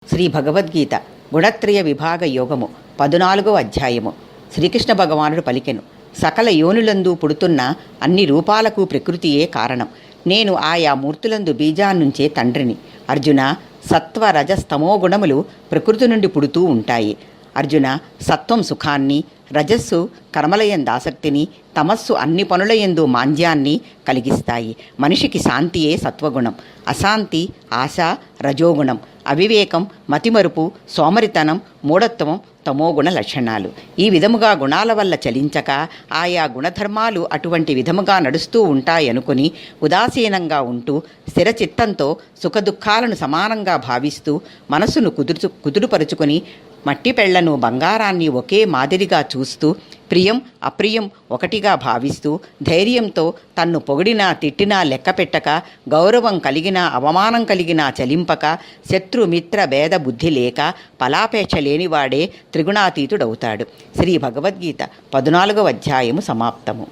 శ్రీ భగవద్గీత గుణత్రయ విభాగ యోగము 14వ అధ్యాయము. శ్రీకృష్ణ భగవానుడు పలికెను, సకల యోనులందు పుడుతున్న అన్ని రూపాలకు ప్రకృతియే కారణం. నేను ఆయా మూర్తులందు బీజాన్నుంచే తండ్రిని. అర్జున, సత్వ రజస్తమో గుణములు ప్రకృతి నుండి పుడుతూ ఉంటాయి. అర్జున, సత్వం సుఖాన్ని, రజస్సు కర్మలయందాసక్తిని, తమస్సు అన్ని పనులయందు మాంద్యాన్ని కలిగిస్తాయి. మనిషికి శాంతియే సత్వగుణం, అశాంతి ఆశ రజోగుణం, అవివేకం మతిమరుపు, సోమరితనం మూఢత్వం తమోగుణ లక్షణాలు. ఈ విధముగా గుణాల వల్ల చలించక ఆయా గుణధర్మాలు అటువంటి విధముగా నడుస్తూ ఉంటాయనుకుని ఉదాసీనంగా ఉంటూ స్థిరచిత్తంతో సుఖదుఖాలను సమానంగా భావిస్తూ మనసును కుదురుపరుచుకొని మట్టి పెళ్లను బంగారాన్ని ఒకే మాదిరిగా చూస్తూ ప్రియం అప్రియం ఒకటిగా భావిస్తూ ధైర్యంతో తన్ను పొగిడినా తిట్టినా లెక్కపెట్టక, గౌరవం కలిగినా అవమానం కలిగినా చలింపక, శత్రుమిత్ర భేద బుద్ధి లేక ఫలాపేక్ష లేనివాడే త్రిగుణాతీతుడవుతాడు. శ్రీ భగవద్గీత 14వ అధ్యాయము సమాప్తము.